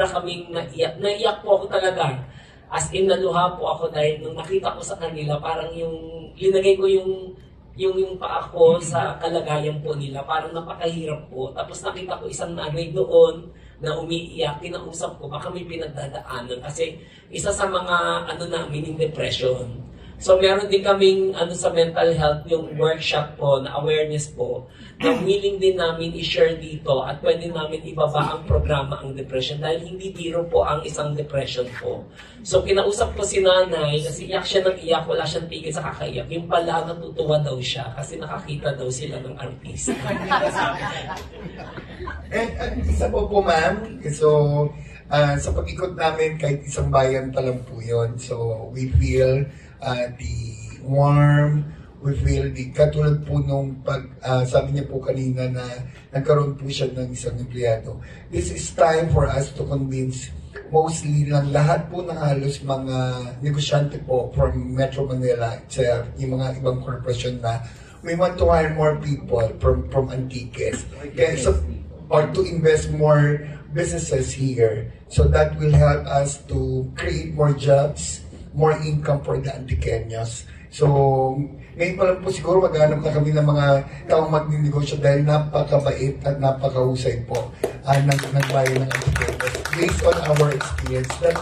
kaming naiyak. Naiyak po ako talaga. As in, naluha po ako dahil nung nakita ko sa kanila, parang linagay ko yung paa ko sa kalagayan po nila. Parang napakahirap po. Tapos nakita ko isang nanay doon na umiiyak. Kinausap ko, baka may pinagdadaanan. Kasi isa sa mga namin yung depression. So meron din kaming sa mental health yung workshop po na awareness po na willing din namin i-share dito at pwede namin ibaba ang programa ang depression dahil hindi biro po ang isang depression po. So kinausap ko si nanay kasi iyak siya ng iyak, wala siyang tigil sa kakaiyak. Yung pala natutuwa daw siya kasi nakakita daw sila ng artista. And isa po ma'am, so sa pag-ikot namin kahit isang bayan pa lang po yun. So we feel the warm, we feel the katulad po nung sabi niya po kanina na nagkaroon po siya ng isang empleyado. This is time for us to convince mostly lang lahat po ng halos mga negosyante po from Metro Manila itself, yung mga ibang korporasyon na we want to hire more people from Antiques. Okay, so, or to invest more businesses here. So that will help us to create more jobs, more income for the Antiqueños. So, ngayon pa lang po siguro maghanap na kami ng mga taong magninegosyo dahil napakabait at napakahusay po ng bayan ng Antiqueños. Based on our experience, that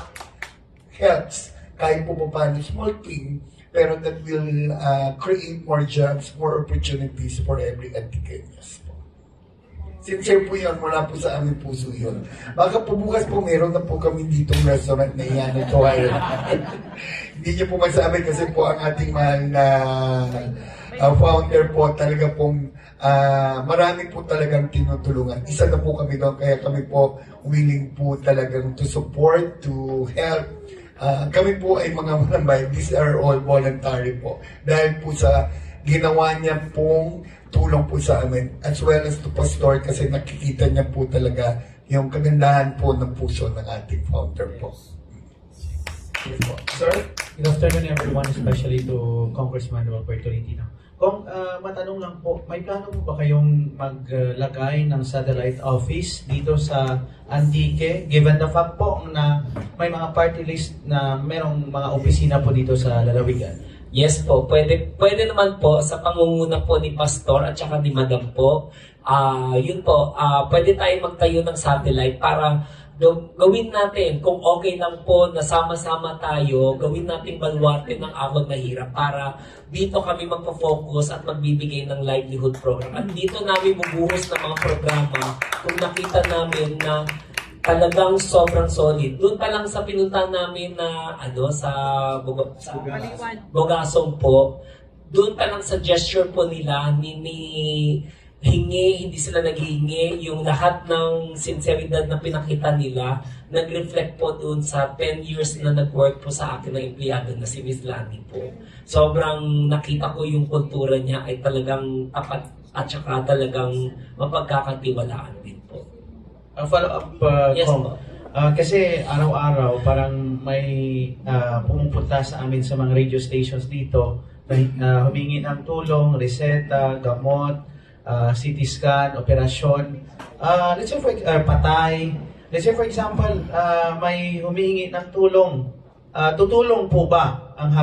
helps kahit po paano small thing, pero that will create more jobs, more opportunities for every Antiqueños. Sincere po yun, mula po sa aming puso yun. Baka po bukas po meron na po kami ditong restaurant na iyan ito ay hindi niyo po masabi kasi po ang ating mahal na founder po talaga pong marami po talagang tinutulungan. Isa na po kami doon kaya kami po willing po talagang to support, to help. Kami po ay mga manambay. These are all voluntary po. Dahil po sa ginawa niya pong tulong po sa amin as well as to Pastor kasi nakikita niya po talaga yung kagandahan po ng puso ng ating founder po. Yes, po. Sir? Good afternoon everyone, especially to Congressman Roberto Tolentino. Kung matanong lang po, may plano po ba kayong maglagay ng satellite office dito sa Antique given the fact po na may mga party list na merong mga opisina po dito sa lalawigan? Yes po, pwede naman po sa pangunguna po ni Pastor at saka ni Madam po. Yun po, pwede tayo magtayo ng satellite para gawin natin, kung okay lang po na sama-sama tayo, gawin natin baluarte ng Ahon Mahirap para dito kami magpo-focus at magbibigay ng livelihood program. At dito namin bubuhos ng mga programa kung nakita namin na talagang sobrang solid. Doon pa lang sa pinunta namin na sa Bogasong po, doon pa lang sa gesture po nila, hindi sila naghihingi. Yung lahat ng sinseridad na pinakita nila, nag-reflect po doon sa 10 years na nag-work po sa akin ng empleyado na si Miss Lani po. Sobrang nakita ko yung kultura niya ay talagang tapat at saka talagang mapagkakatiwalaan din po. Follow-up yes, kasi araw-araw parang may pumupunta sa amin sa mga radio stations dito na humingi ng tulong, reseta, gamot, CT scan, operasyon. Let's say patay. Let's say for example, may humingi ng tulong. Tutulong po ba ang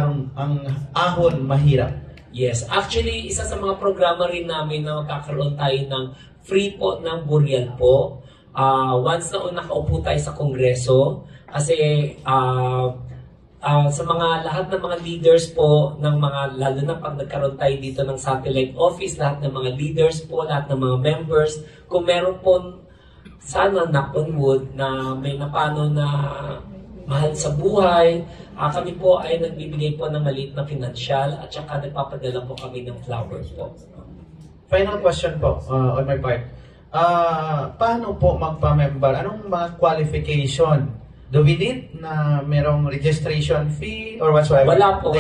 Ahon Mahirap? Yes, actually isa sa mga programa rin namin na magkakaroon tayo ng free po ng burial po. once na nakaupo tayo sa Kongreso, kasi sa mga lahat ng mga leaders po ng mga, lalo na pag nagkaroon tayo dito ng satellite office, lahat ng mga leaders po, lahat ng mga members, kung meron po sana knock on wood na may napano na mahal sa buhay, kami po ay nagbibigay po ng maliit na pinansyal at saka nagpapadala po kami ng flowers po. Final question po on my part. Paano po magpa-member? Anong mga qualification? Do we need na merong registration fee or whatsoever? Wala po.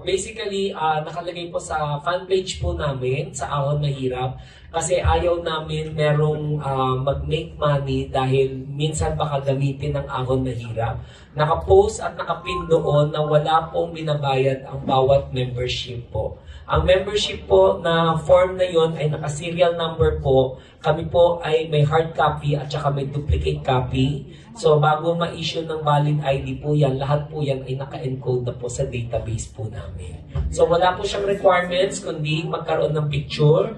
Basically, nakalagay po sa fan page po namin sa Ahon Mahirap kasi ayaw namin merong mag-make money dahil minsan baka gamitin ng Ahon Mahirap. Nakapost at nakapin doon na wala pong binabayad ang bawat membership po. Ang membership po na form na yon ay naka-serial number po. Kami po ay may hard copy at saka may duplicate copy. So bago ma-issue ng valid ID po yan, lahat po yan ay naka-encode na po sa database po namin. So wala po siyang requirements kundi magkaroon ng picture,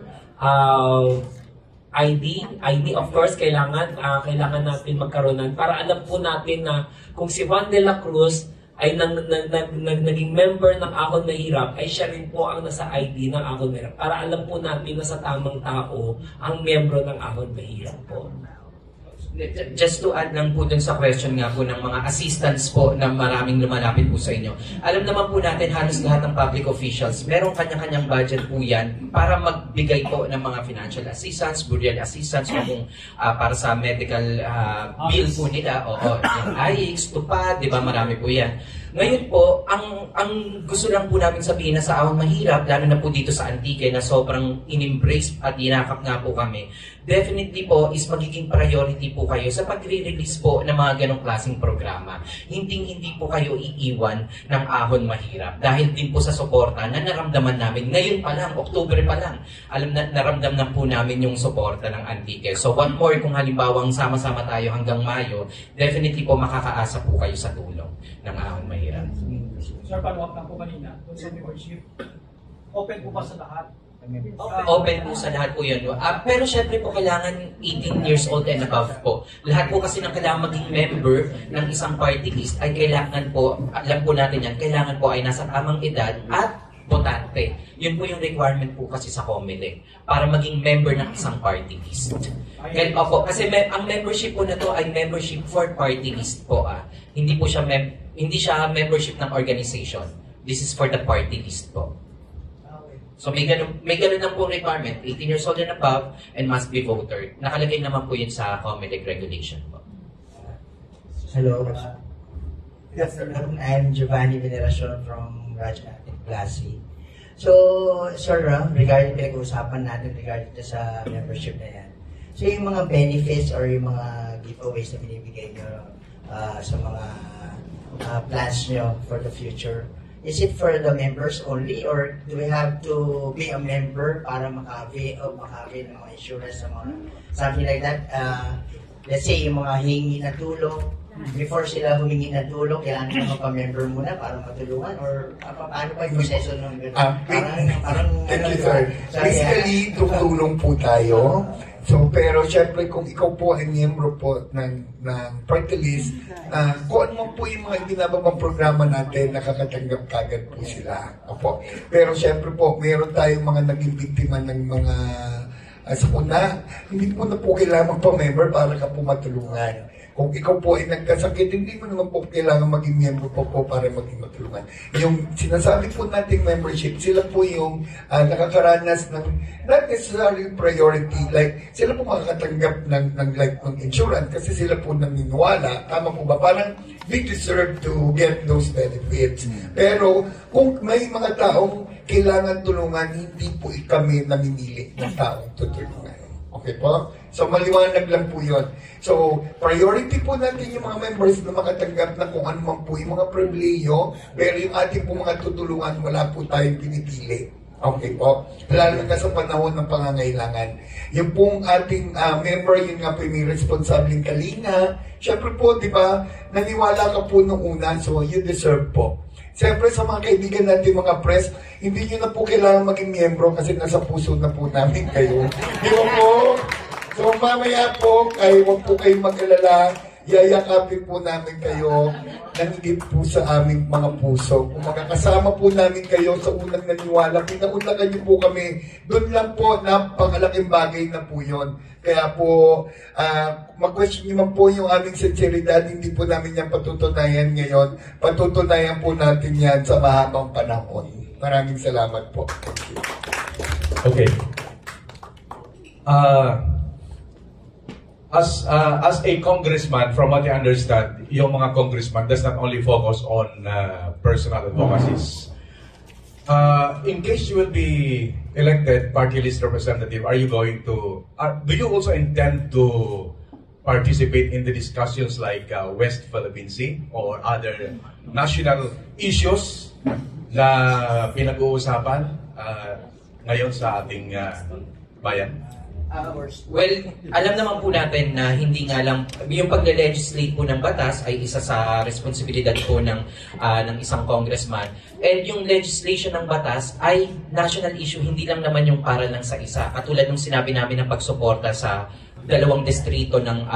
ID of course kailangan natin magkaroon para alam po natin na kung si Juan de la Cruz ay naging member ng Ahon Mahirap, ay siya rin po ang nasa ID ng Ahon Mahirap para alam po natin na sa tamang tao ang membro ng Ahon Mahirap po. Just to add lang po dun sa question nga po ng mga assistants po na maraming lumalapit po sa inyo. Alam naman po natin halos lahat ng public officials, merong kanya-kanyang budget po yan para magbigay po ng mga financial assistance, burial assistance, o kung para sa medical bill po nila, yung IX, tupad, di ba marami po yan. Ngayon po, ang gusto lang po namin sabihin na sa Ahon Mahirap, lalo na po dito sa Antique na sobrang in-embrace at inakap nga po kami, definitely po is magiging priority po kayo sa pag-release po ng mga ganong klaseng programa. Hindi po kayo iiwan ng Ahon Mahirap dahil din po sa suporta na naramdaman namin ngayon pa lang, Oktubre pa lang, naramdam na po namin yung suporta ng Antique. So one more, kung halimbawang sama-sama tayo hanggang Mayo, definitely po makakaasa po kayo sa tulong ng Ahon Mahirap. Sir, follow up lang po kanina kung sa membership. Open po ba sa lahat? Open po sa lahat po yun. Pero syempre po kailangan 18 years old and above po. Lahat po kasi ng kailangan maging member ng isang party list ay kailangan po, alam po natin yan, kailangan po ay nasa tamang edad at botante. Yun po yung requirement po kasi sa COMELEC para maging member ng isang party list. Kasi ang membership po na to ay membership for party list po. Hindi po siya hindi siya membership ng organization. This is for the party list po. So may ganun lang po requirement, 18 years old and above and must be voter. Nakalagay naman po yun sa COMELEC regulation po. Hello. Good afternoon. I'm Giovanni Veneracion from Raja Klasi. So, sir, regarding pinag-uusapan natin regarding sa membership na yan. So, yung mga benefits or yung mga giveaways na binibigay nyo sa mga plans nyo for the future, is it for the members only or do we have to be a member para maka-avail ng mga insurance sa mga something like that? Let's say, yung mga hingi na tulong, before sila humingi ng tulong, kailangan nila magpa-member muna para matulungan or paano pa yung proseso ng Thank you, sir. Basically, tutulong po tayo. So, pero syempre, kung ikaw po ay miyembro po ng party list, kung ano po yung mga binababang programa natin, nakakatanggap kagad po sila. Opo. Pero syempre po, meron tayong mga naging biktima ng mga sa una, hindi po na po kailangan magpa-member para ka po matulungan. Kung ikaw po ay nagkasakit, hindi mo naman po kailangan maging miyembro po para maging matulungan. Yung sinasabi po nating membership, sila po yung nakakaranas ng not necessarily priority, like sila po makakatanggap ng insurance kasi sila po naniniwala, tama po ba? Parang they deserve to get those benefits. Pero kung may mga taong kailangan tulungan, hindi po kami namimili ng taong tutulungan. Okay po? So, maliwanag lang po yun. So, priority po natin yung mga members na makatanggap na kung ano man po yung mga pribileyo, pero yung ating po mga tutulungan, wala po tayong pinipili. Okay po? Lalo na sa panahon ng pangangailangan. Yung pong ating member, yung nga po yung responsabling kalinga, syempre po, di ba, naniwala ka po nung una, so you deserve po. Siyempre sa mga kaibigan natin, mga press, hindi nyo na po kailangan maging miyembro kasi nasa puso na po namin kayo. Di ba po? So mamaya po, ay huwag po kayong mag-alala. Yayakapin po namin kayo ng higit po sa aming mga puso. Kung makakasama po namin kayo sa unang naniwala, pinaunlakan niyo po kami. Doon lang po, napakalaking bagay na po yun. Kaya po, mag-question niyo man po yung aming sinceridad, hindi po namin yan patutunayan ngayon. Patutunayan po natin yan sa mahabang panahon. Maraming salamat po. Okay. As a congressman, from what I understand, yung mga congressman does not only focus on personal advocacies. In case you will be elected party list representative, are you going to? Do you also intend to participate in the discussions like West Philippine Sea or other national issues na pinag-uusapan ngayon sa ating bayan? Well, alam naman po natin na hindi nga lang, yung pagle-legislate po ng batas ay isa sa responsibilidad po ng isang congressman. And yung legislation ng batas ay national issue, hindi lang naman yung para lang sa isa. Katulad nung sinabi namin ng pagsuporta sa 2 distrito ng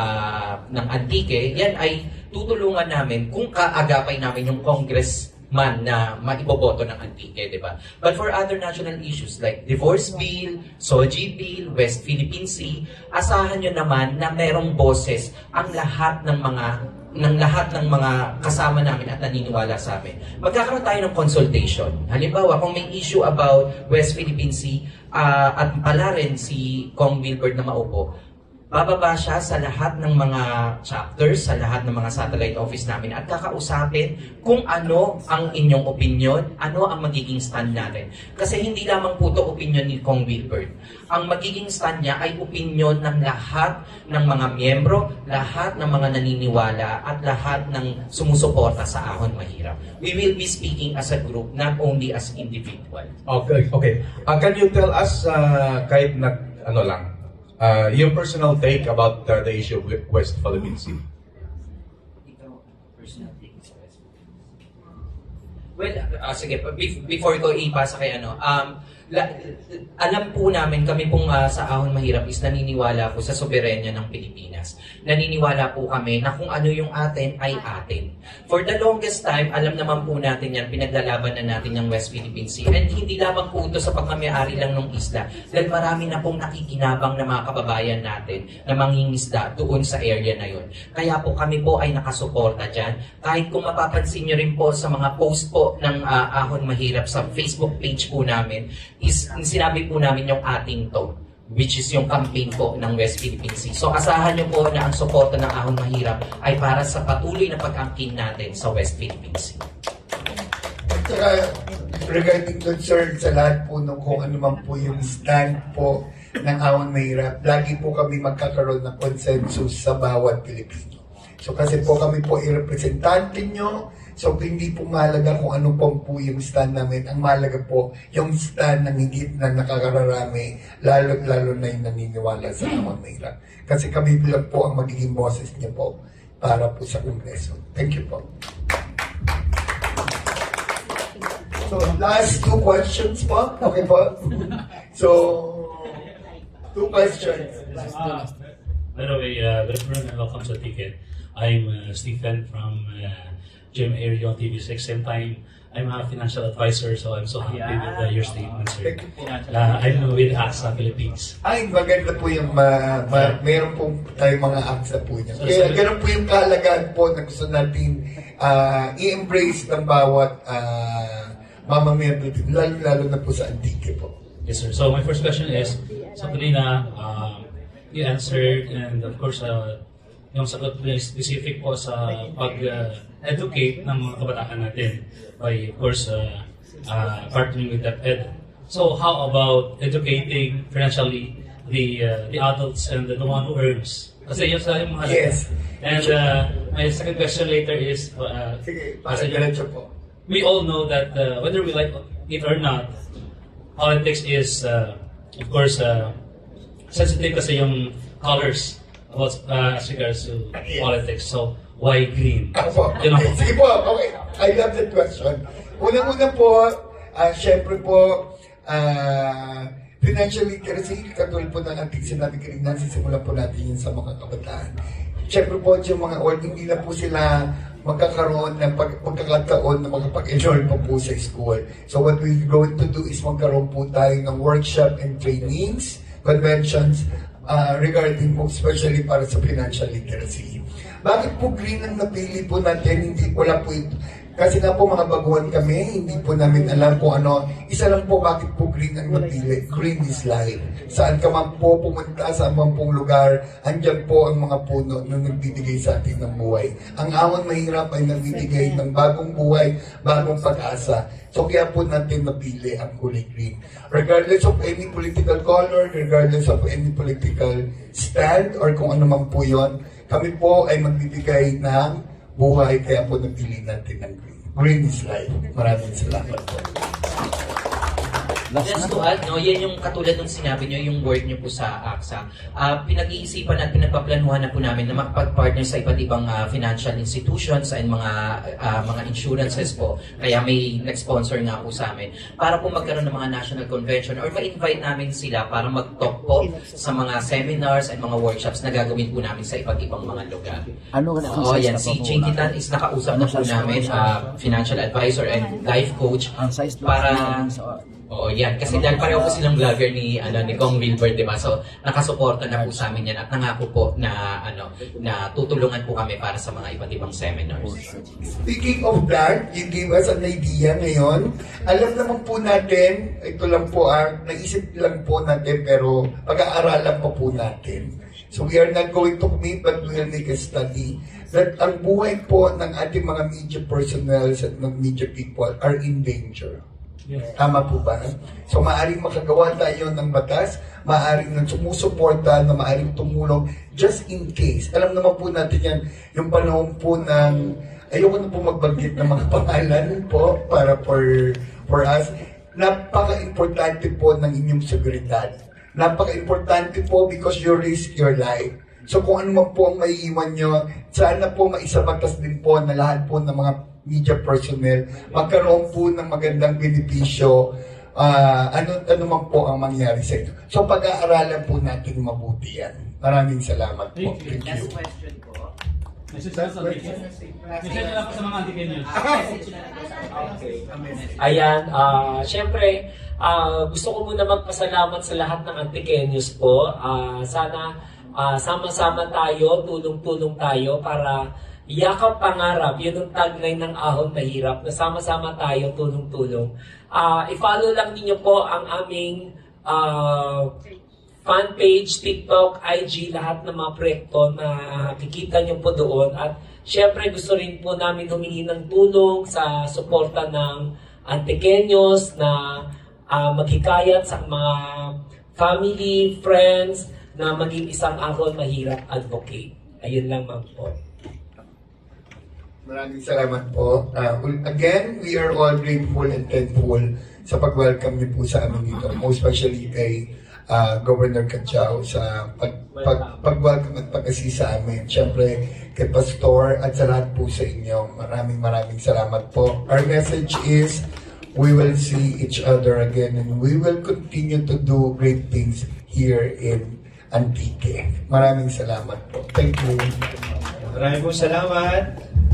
Antique, yan ay tutulungan namin kung kaagapay namin yung congressman na maiboboto ng Antique, di ba? But for other national issues like divorce bill, SOGI bill, West Philippine Sea, asahan nyo naman na merong boses ang lahat ng mga kasama namin at naniniwala sa amin. Magkakaroon tayo ng consultation. Halimbawa, kung may issue about West Philippine Sea at pala rin si Kong Wilbert na maupo, bababa siya sa lahat ng mga chapters, sa lahat ng mga satellite office namin at kakausapin kung ano ang inyong opinion, ano ang magiging stand natin. Kasi hindi lamang po ito opinion ni Kong Wilbert. Ang magiging stand niya ay opinion ng lahat ng mga miyembro, lahat ng mga naniniwala at lahat ng sumusuporta sa Ahon Mahirap. We will be speaking as a group, not only as individual. Okay. Can you tell us kahit your personal take about the issue of West Philippine Sea? Well, sige, before ko ipasa kay alam po namin, kami pong sa Ahon Mahirap is naniniwala po sa soberenya ng Pilipinas. Naniniwala po kami na kung ano yung atin ay atin. For the longest time, alam naman po natin yan, pinaglalaban na natin yung West Philippine Sea. And hindi lamang po ito sa pagmamayari lang ng isla. Dahil marami na pong nakikinabang na mga kababayan natin na mangingisda doon sa area na yun. Kaya po kami po ay nakasuporta dyan. Kahit kung mapapansin nyo rin po sa mga post po ng Ahon Mahirap sa Facebook page po namin, is sinabi po namin yung ating to, which is yung campaign po ng West Philippine Sea. So asahan nyo po na ang suporta ng Ahon Mahirap ay para sa patuloy na pag-angkin natin sa West Philippine Sea. At saka, regarding concern sa lahat po nung kung ano man po yung stand po ng Ahon Mahirap, lagi po kami magkakaroon ng consensus sa bawat Pilipino. So kasi po kami po i-representante nyo. So, hindi po mahalaga kung ano po yung stand namin. Ang mahalaga po, yung stand ng higit na nakakararami, lalo na yung naniniwala sa Ahon Mahirap. Kasi kami lang po ang magiging boses niyo po para po sa Kongreso. Thank you po. So, last 2 questions po. Okay po? So, 2 questions. By the way, good afternoon and welcome to Ticket. I'm Stephen from GMA Radio TV6. Same time, I'm a financial advisor, so I'm so happy with your statement, sir. I'm with AXA Philippines. Ay, maganda po yung meron po tayong mga AXA po niya. Kaya ganun po yung kahalagahan po na gusto natin i-embrace ng bawat mamamayan, lalo na po sa Antique po. Yes, sir. So my first question is, so kanina, you answered, and of course, yung sagot specific po sa pag-educate ng mga kabataan natin by, of course, partnering with DepEd. So how about educating financially the adults and the one who earns? Kasi yun sa yung mga yes. And my second question later is, we all know that whether we like it or not, politics is, of course, sensitive kasi yung colors about as regards to politics. So, why green? Sige po, okay. I love that question. Unang-una po, syempre po, financial literacy, katulad po ng ating sinabi kanina, sisimulan po natin yun sa mga kabataan. Siyempre po, yung mga old, hindi na po sila magkakaroon ng pagkakataon na makapag-enroll pa po sa school. So what we're going to do is magkaroon po tayo ng workshop and trainings, conventions, regarding po, especially para sa financial literacy. Bakit po green ang napili po natin? Hindi po lang po ito. Kasi nga po mga baguhan kami, hindi po namin alam kung ano. Isa lang po bakit po green ang napili. Green is life. Saan ka man po pumunta, saan man pong lugar, andyan po ang mga puno na nagbibigay sa atin ng buhay. Ang Ahon Mahirap ay nagbibigay ng bagong buhay, bagong pag-asa. So kaya po natin napili ang kulay green. Regardless of any political color, regardless of any political stand, or kung ano man po yun, kami po ay magbibigay ng buhay, kaya po napili natin ng green. Green is life. Maraming salamat po. Just to add, no, yan yung katulad ng sinabi nyo, yung work nyo po sa AXA. Pinag-iisipan at pinagpaplanuhan na po namin na makapag-partner sa iba't ibang financial institutions and mga insurances po. Kaya may nag-sponsor nga po sa amin para po magkaroon ng mga national convention or ma-invite namin sila para mag-talk po sa mga seminars and mga workshops na gagawin po namin sa iba't ibang mga lugar. Yan, si Jane Kitan is nakausap na po namin, financial advisor and life coach para... yan. Kasi dahil pareho po silang vlogger ni Kong Wilbert, diba? So, nakasuporta na po sa amin yan at nangako po na, na tutulungan po kami para sa mga iba't ibang seminars. Speaking of that, you gave us an idea ngayon. Alam naman po natin, ito lang po, naisip lang po natin, pero pag-aaralan pa po natin. So, we are not going to commit, but we will make a study that ang buhay po ng ating mga media personnel at ng media people are in danger. Tama po ba? So maaaring makagawa tayo ng batas, maaaring nang sumusuporta, na maaaring tumulong just in case. Alam naman po natin yan, yung panahon po ng, ayoko na po magbanggit ng mga pangalan po para for us. Napaka-importante po ng inyong seguridad. Napaka-importante po because you risk your life. So kung ano man po ang maiiwan nyo, sana po maisabatas din po na lahat po ng mga media personnel, magkaroon po ng magandang benepisyo, ano man po ang mangyari sa ito. So pag-aaralan po natin mabuti yan. Maraming salamat po. Thank you. Last question po. Message na lang po sa mga anti-Kenyans. Ayan, syempre, gusto ko muna magpasalamat sa lahat ng anti-Kenyans po. Sana sama-sama tayo, tulong-tulong tayo para yakap pangarap. Yun ang tagline ng Ahon Mahirap, na sama-sama tayo, tulong-tulong. I-follow lang ninyo po ang aming fan page, TikTok, IG, lahat ng mga proyekto na kikita nyo po doon. At syempre gusto rin po namin humingi ng tulong sa suporta ng Antikenyos na maghikayat sa mga family, friends, na maging isang Ahon Mahirap advocate. Ayun lang man po. Maraming salamat po. Again, we are all grateful and thankful sa pag-welcome niyo po sa amin dito. Most especially kay Governor Cachao sa pag-welcome at pag-assist sa amin. Siyempre, kay Pastor at sa lahat po sa inyo. Maraming salamat po. Our message is, we will see each other again and we will continue to do great things here in Antique. Maraming salamat po. Thank you. Maraming po salamat.